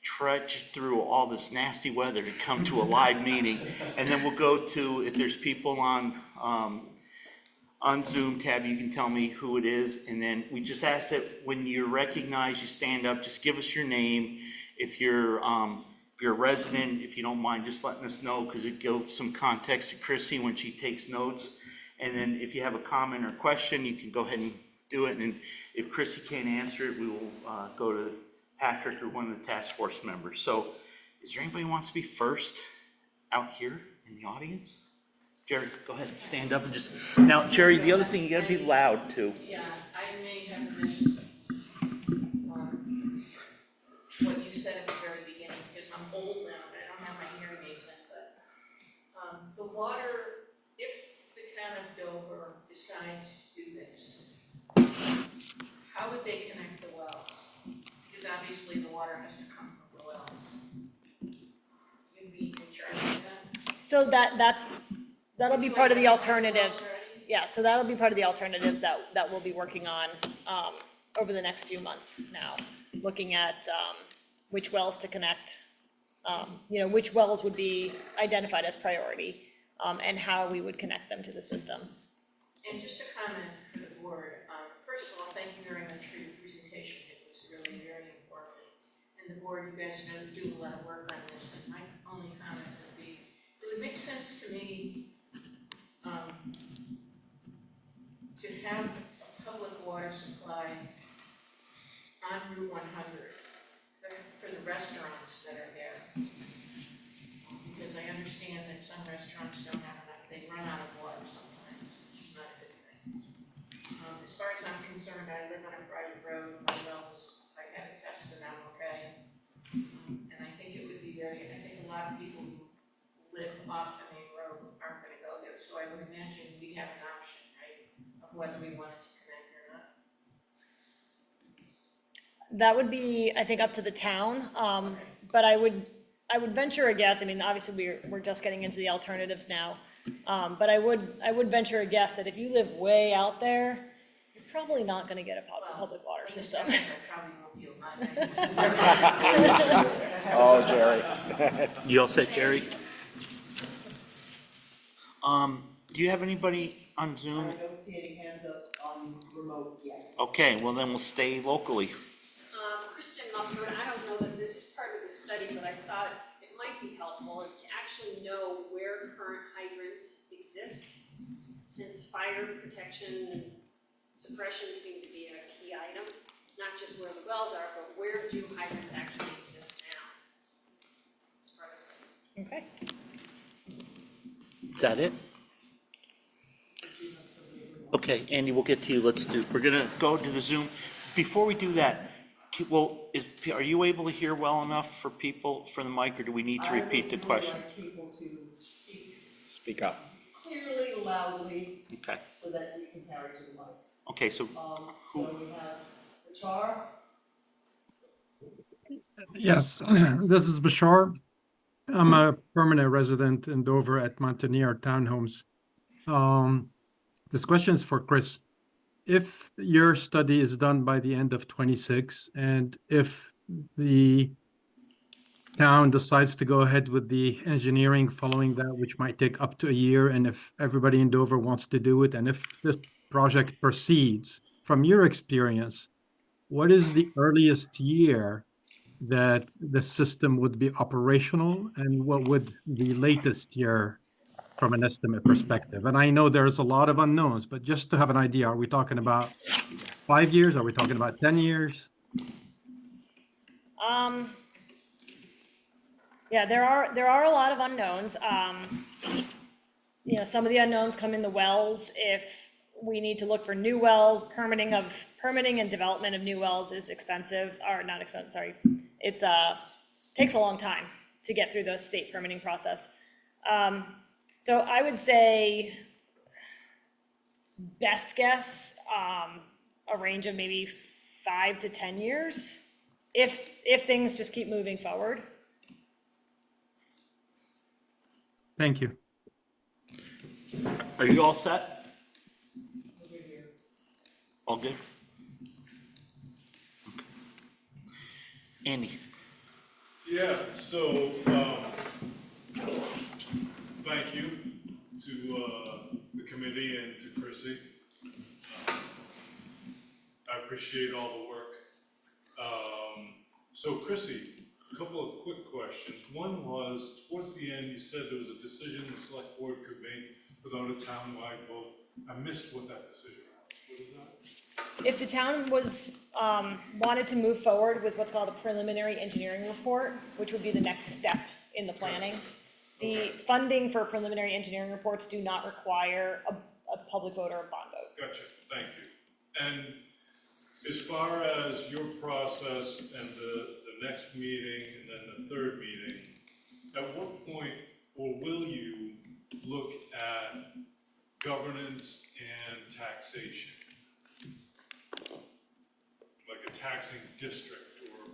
trudged through all this nasty weather to come to a live meeting. And then we'll go to, if there's people on Zoom tab, you can tell me who it is. And then we just ask that when you're recognized, you stand up, just give us your name. If you're a resident, if you don't mind just letting us know, because it gives some context to Chrissy when she takes notes. And then if you have a comment or question, you can go ahead and do it. And if Chrissy can't answer it, we will go to Patrick or one of the task force members. So is there anybody who wants to be first out here in the audience? Jerry, go ahead, stand up and just, now, Jerry, the other thing, you gotta be loud too. Yeah, I may have missed what you said at the very beginning, because I'm old now, and I don't have my hearing aids in, but the water, if the town of Dover decides to do this, how would they connect the wells? Because obviously the water has to come from the wells. You'd be in charge of that? So that'll be part of the alternatives. Yeah, so that'll be part of the alternatives that we'll be working on over the next few months now, looking at which wells to connect, you know, which wells would be identified as priority, and how we would connect them to the system. And just a comment for the board, first of all, thank you very much for your presentation, it was really very informative. And the board, you guys know, do a lot of work on this, and my only comment would be, it would make sense to me to have a public water supply on Route 100 for the restaurants that are there. Because I understand that some restaurants don't have enough, they run out of water sometimes, which is not a good thing. As far as I'm concerned, I live on a private road, my wells, I had a test and I'm okay. And I think it would be I think a lot of people who live off the main road aren't gonna go there, so I would imagine we'd have an option, right, of whether we wanted to connect or not. That would be, I think, up to the town, but I would venture a guess, I mean, obviously, we're just getting into the alternatives now, but I would venture a guess that if you live way out there, you're probably not gonna get a public water system. I probably won't be alive. Oh, Jerry. You all set, Jerry? Do you have anybody on Zoom? I don't see any hands up on remote yet. Okay, well then we'll stay locally. Kristen Mumford, I don't know that this is part of the study, but I thought it might be helpful is to actually know where current hydrants exist, since fire protection and suppression seem to be a key item, not just where the wells are, but where do hydrants actually exist now? As part of the study. Okay. Is that it? Okay, Andy, we'll get to you. We're gonna go to the Zoom. Before we do that, are you able to hear well enough for people, for the mic, or do we need to repeat the question? I would really like people to speak Speak up. clearly, loudly, Okay, so that we can carry to the mic. okay, so So we have Bashar. Yes, this is Bashar. I'm a permanent resident in Dover at Mountaineer Townhomes. This question is for Chris. If your study is done by the end of 26, and if the town decides to go ahead with the engineering following that, which might take up to a year, and if everybody in Dover wants to do it, and if this project proceeds, from your experience, what is the earliest year that the system would be operational, and what would the latest year from an estimate perspective? And I know there's a lot of unknowns, but just to have an idea, are we talking about 5 years? Are we talking about 10 years? Yeah, there are a lot of unknowns. Some of the unknowns come in the wells. If we need to look for new wells, permitting and development of new wells is expensive, or not expensive, sorry. It's takes a long time to get through the state permitting process. So I would say best guess, a range of maybe 5 to 10 years, if things just keep moving forward. Thank you. are you all set? All good? Okay. Andy? Yeah, so, thank you to, the committee and to Chrissy. I appreciate all the work. So Chrissy, a couple of quick questions. One was, towards the end, you said there was a decision the select board could make without a town-wide vote. I missed what that decision was. What is that? If the town wanted to move forward with what's called a preliminary engineering report, which would be the next step in the planning, the funding for preliminary engineering reports do not require a public vote or a bond vote. Gotcha, thank you. And as far as your process and the next meeting and then the third meeting, at what point, or will you look at governance and taxation? Like a taxing district or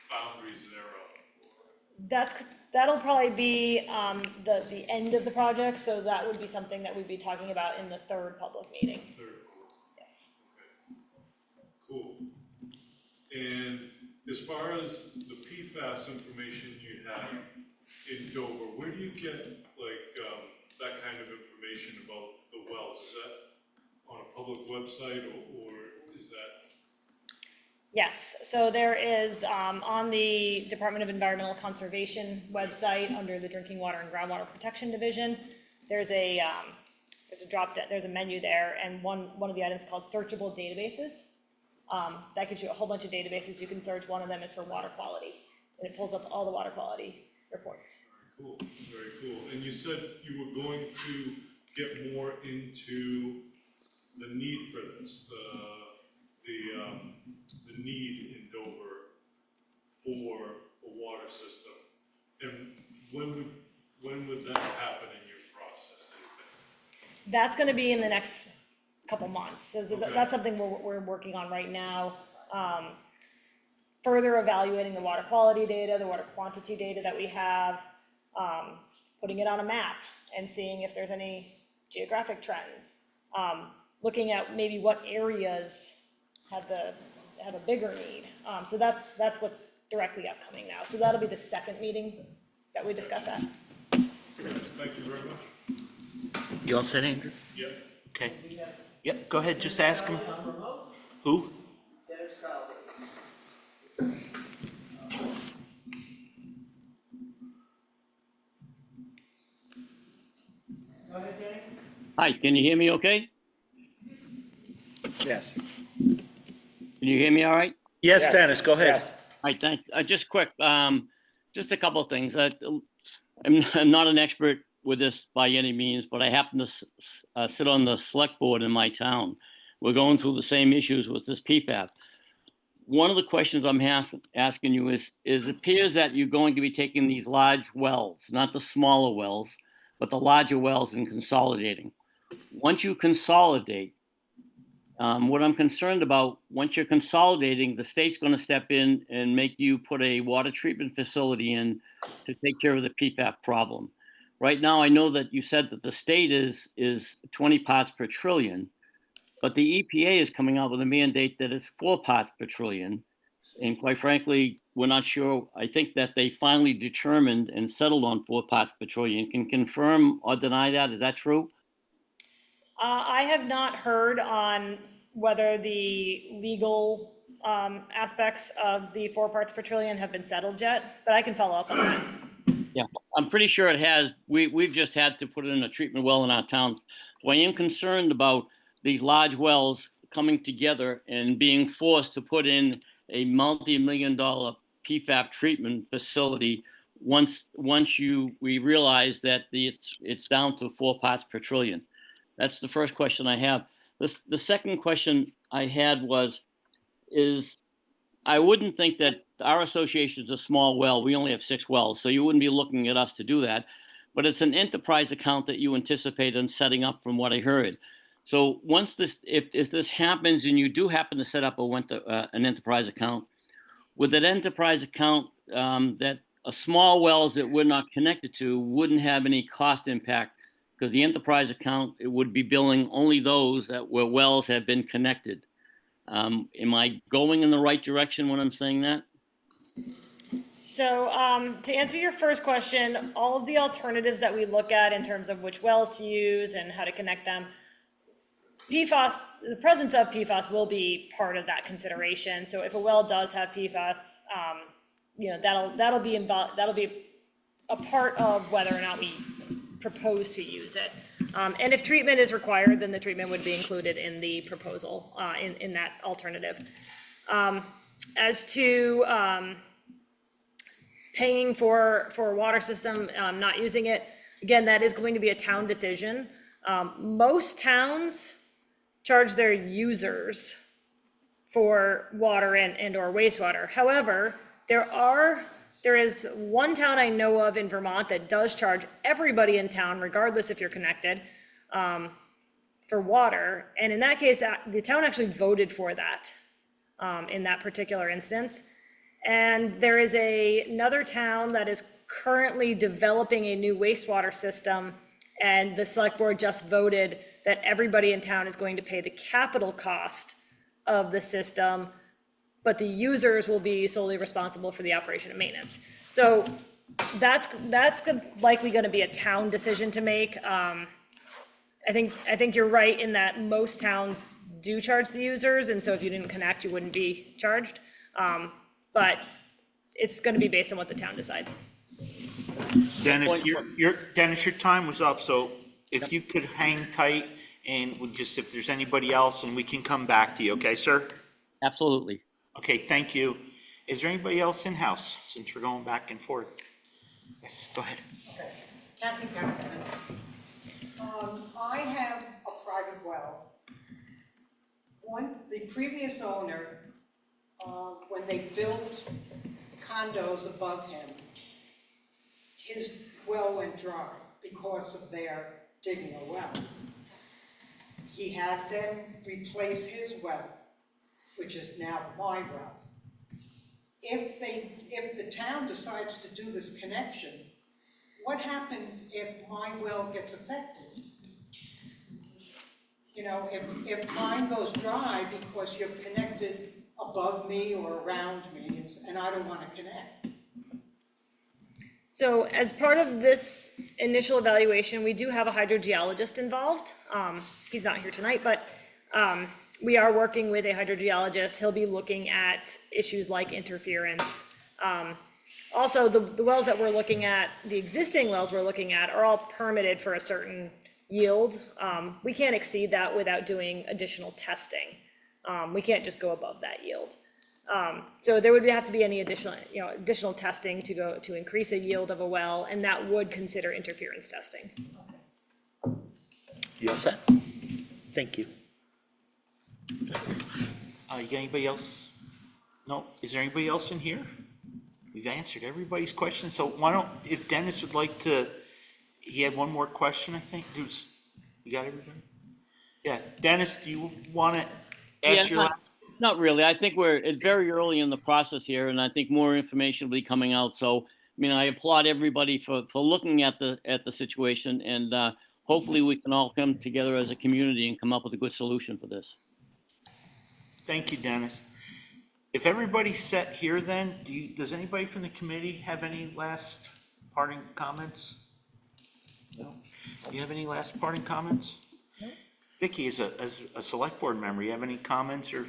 boundaries thereof? That'll probably be the end of the project, so that would be something that we'd be talking about in the third public meeting. Third quarter, Yes. okay. Cool. And as far as the PFAS information you have in Dover, where do you get like that kind of information about the wells? Is that on a public website or is that? Yes, so there is, on the Department of Environmental Conservation website, under the Drinking Water and Groundwater Protection Division, there's a menu there, and one of the items called searchable databases. That gives you a whole bunch of databases you can search. One of them is for water quality, and it pulls up all the water quality reports. Very cool, very cool. And you said you were going to get more into the need for this, the need in Dover for a water system. And when would that happen in your process, do you think? That's gonna be in the next couple months, so Okay. that's something we're working on right now. Further evaluating the water quality data, the water quantity data that we have, putting it on a map and seeing if there's any geographic trends. Looking at maybe what areas have a bigger need. So that's what's directly upcoming now. So that'll be the second meeting that we discuss that. Thank you very much. You all set, Andrew? Yep. Okay, We have yep, go ahead, just ask him. Dennis Crowley on remote. Who? Dennis Crowley. Go ahead, Danny. Hi, can you hear me okay? Yes. Can you hear me all right? Yes, Yes. Dennis, go ahead. Yes. All right, thanks. Just quick, just a couple of things. I'm not an expert with this by any means, but I happen to sit on the select board in my town. We're going through the same issues with this PFAS. One of the questions I'm asking you is it appears that you're going to be taking these large wells, not the smaller wells, but the larger wells and consolidating. Once you consolidate, what I'm concerned about, once you're consolidating, the state's going to step in and make you put a water treatment facility in to take care of the PFAS problem. Right now, I know that you said that the state is 20 parts per trillion, but the EPA is coming out with a mandate that it's 4 parts per trillion. And quite frankly, we're not sure. I think that they finally determined and settled on 4 parts per trillion. Can confirm or deny that? Is that true? I have not heard on whether the legal aspects of the 4 parts per trillion have been settled yet, but I can follow up on that. Yeah, I'm pretty sure it has. We've just had to put in a treatment well in our town. So I am concerned about these large wells coming together and being forced to put in a multi-million-dollar PFAS treatment facility once we realize that it's down to 4 parts per trillion. That's the first question I have. The second question I had is I wouldn't think that our association is a small well. We only have 6 wells, so you wouldn't be looking at us to do that. But it's an enterprise account that you anticipate on setting up from what I heard. So once if this happens and you do happen to set up an enterprise account, with that enterprise account, that a small wells that we're not connected to wouldn't have any cost impact, because the enterprise account, it would be billing only those where wells have been connected. Am I going in the right direction when I'm saying that? So to answer your first question, all of the alternatives that we look at in terms of which wells to use and how to connect them, PFAS, the presence of PFAS will be part of that consideration. So if a well does have PFAS, that'll be a part of whether or not we propose to use it. And if treatment is required, then the treatment would be included in the proposal, in that alternative. As to paying for a water system, not using it, again, that is going to be a town decision. Most towns charge their users for water and or wastewater. However, there is one town I know of in Vermont that does charge everybody in town, regardless if you're connected, for water. And in that case, the town actually voted for that in that particular instance. And there is another town that is currently developing a new wastewater system, and the select board just voted that everybody in town is going to pay the capital cost of the system, but the users will be solely responsible for the operation and maintenance. So that's likely going to be a town decision to make. I think you're right in that most towns do charge the users, and so if you didn't connect, you wouldn't be charged. But it's going to be based on what the town decides. Dennis, your time was up, so if you could hang tight and if there's anybody else, and we can come back to you, okay, sir? Absolutely. Okay, thank you. Is there anybody else in-house, since we're going back and forth? Yes, go ahead. Okay, Kathy Paragon. I have a private well. The previous owner, when they built condos above him, his well went dry because of their digging a well. He had them replace his well, which is now my well. If the town decides to do this connection, what happens if my well gets affected? You know, if mine goes dry because you've connected above me or around me, and I don't want to connect. So as part of this initial evaluation, we do have a hydrogeologist involved. He's not here tonight, but we are working with a hydrogeologist. He'll be looking at issues like interference. Also, the wells that we're looking at, the existing wells we're looking at are all permitted for a certain yield. We can't exceed that without doing additional testing. We can't just go above that yield. So there would have to be any additional testing to increase a yield of a well, and that would consider interference testing. You all set? Thank you. You got anybody else? No? Is there anybody else in here? We've answered everybody's questions, so why don't, if Dennis would like to, he had one more question, I think. You got everybody? Yeah, Dennis, do you want to ask your last? Not really. I think it's very early in the process here, and I think more information will be coming out. So, I mean, I applaud everybody for looking at the situation, and hopefully we can all come together as a community and come up with a good solution for this. Thank you, Dennis. If everybody's set here then, does anybody from the committee have any last parting comments? No? Do you have any last parting comments? No. Vicki, as a select board member, you have any comments or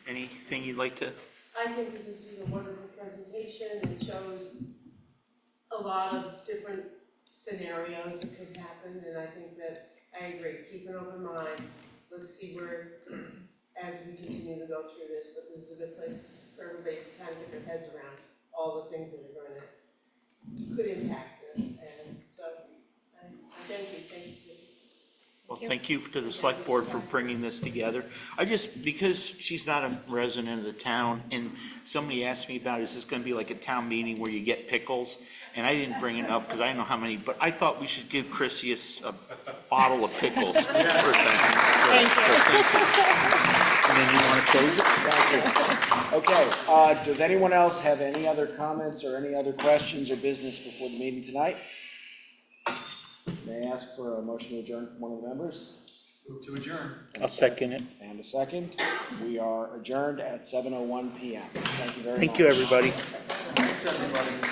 anything you'd like to? I think that this was a wonderful presentation. It shows a lot of different scenarios that could happen, and I think that I agree, keep an open mind. Let's see where, as we continue to go through this, but this is a good place for everybody to kind of get their heads around all the things that are going to, could impact this, and so I thank you, Well, thank you to the select board for bringing this together. Because she's not a resident of the town, and somebody asked me about, is this gonna be like a town meeting where you get pickles? And I didn't bring enough, because I didn't know how many, but I thought we should give Chrissy a bottle of pickles. Thank you. And then you wanna close it? Thank you. Okay, does anyone else have any other comments or any other questions or business before the meeting tonight? May I ask for a motion to adjourn from one of the members? Move to adjourn. I'll second it. And a second. We are adjourned at 7:01 PM. Thank you very much. Thank you, everybody. Thanks, everybody.